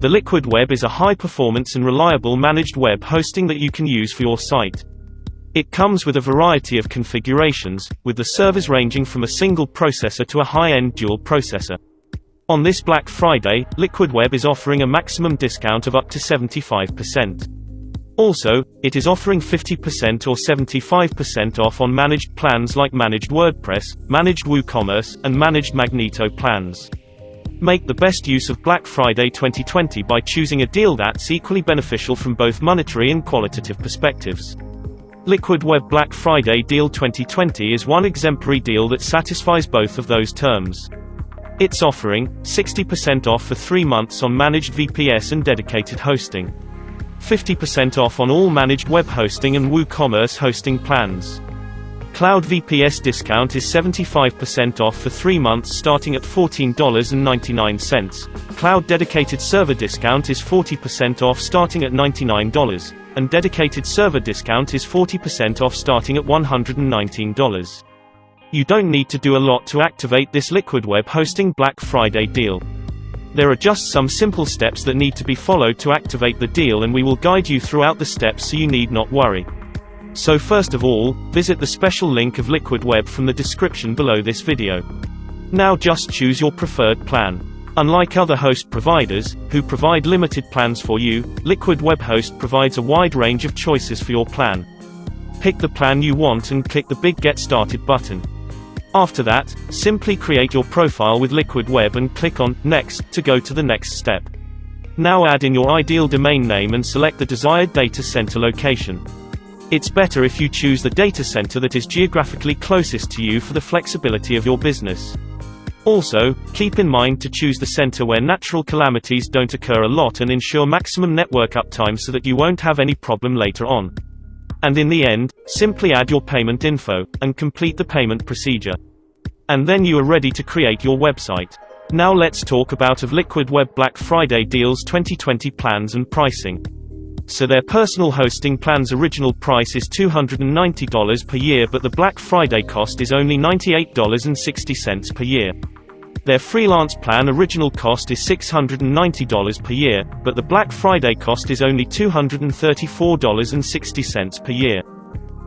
The Liquid Web is a high-performance and reliable managed web hosting that you can use for your site. It comes with a variety of configurations, with the servers ranging from a single processor to a high-end dual processor. On this Black Friday, Liquid Web is offering a maximum discount of up to 75%. Also, it is offering 50% or 75% off on managed plans like Managed WordPress, Managed WooCommerce, and Managed Magneto plans. Make the best use of Black Friday 2020 by choosing a deal that's equally beneficial from both monetary and qualitative perspectives. Liquid Web Black Friday Deal 2020 is one exemplary deal that satisfies both of those terms. It's offering 60% off for 3 months on managed VPS and dedicated hosting, 50% off on all managed web hosting and WooCommerce hosting plans. Cloud VPS discount is 75% off for 3 months starting at $14.99. Cloud dedicated server discount is 40% off starting at $99, and dedicated server discount is 40% off starting at $119. You don't need to do a lot to activate this Liquid Web hosting Black Friday deal. There are just some simple steps that need to be followed to activate the deal, and we will guide you throughout the steps so you need not worry. So first of all, visit the special link of Liquid Web from the description below this video. Now just choose your preferred plan. Unlike other host providers, who provide limited plans for you, Liquid Web Host provides a wide range of choices for your plan. Pick the plan you want and click the big Get Started button. After that, simply create your profile with Liquid Web and click on Next to go to the next step. Now add in your ideal domain name and select the desired data center location. It's better if you choose the data center that is geographically closest to you for the flexibility of your business. Also, keep in mind to choose the center where natural calamities don't occur a lot and ensure maximum network uptime so that you won't have any problem later on. And in the end, simply add your payment info, and complete the payment procedure. And then you are ready to create your website. Now let's talk about Liquid Web Black Friday Deals 2020 plans and pricing. So their personal hosting plan's original price is $290 per year, but the Black Friday cost is only $98.60 per year. Their freelance plan original cost is $690 per year, but the Black Friday cost is only $234.60 per year.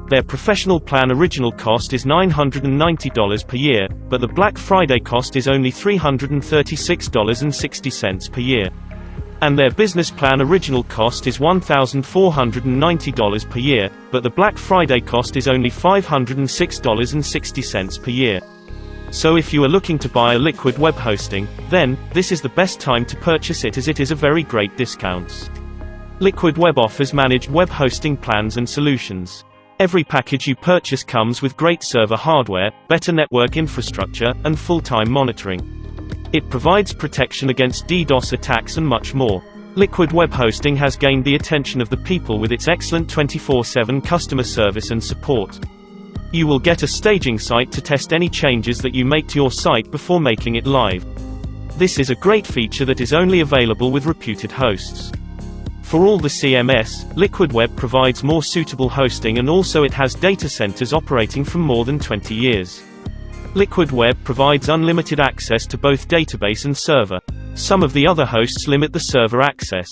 Their professional plan original cost is $990 per year, but the Black Friday cost is only $336.60 per year. And their business plan original cost is $1,490 per year, but the Black Friday cost is only $506.60 per year. So if you are looking to buy a Liquid Web hosting, then this is the best time to purchase it, as it is a very great discounts. Liquid Web offers managed web hosting plans and solutions. Every package you purchase comes with great server hardware, better network infrastructure, and full-time monitoring. It provides protection against DDoS attacks and much more. Liquid Web Hosting has gained the attention of the people with its excellent 24/7 customer service and support. You will get a staging site to test any changes that you make to your site before making it live. This is a great feature that is only available with reputed hosts. For all the CMS, Liquid Web provides more suitable hosting, and also it has data centers operating from more than 20 years. Liquid Web provides unlimited access to both database and server. Some of the other hosts limit the server access.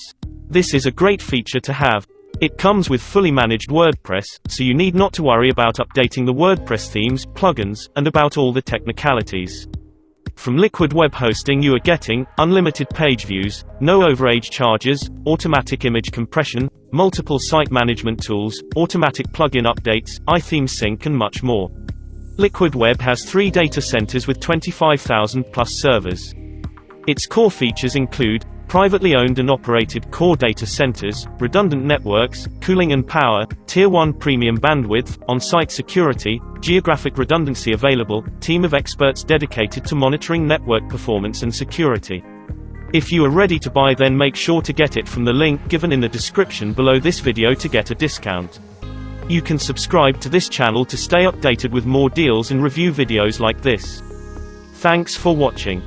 This is a great feature to have. It comes with fully managed WordPress, so you need not to worry about updating the WordPress themes, plugins, and about all the technicalities. From Liquid Web Hosting you are getting unlimited page views, no overage charges, automatic image compression, multiple site management tools, automatic plugin updates, iTheme sync, and much more. Liquid Web has 3 data centers with 25,000 plus servers. Its core features include privately owned and operated core data centers, redundant networks, cooling and power, Tier 1 premium bandwidth, on-site security, geographic redundancy available, team of experts dedicated to monitoring network performance and security. If you are ready to buy, then make sure to get it from the link given in the description below this video to get a discount. You can subscribe to this channel to stay updated with more deals and review videos like this. Thanks for watching.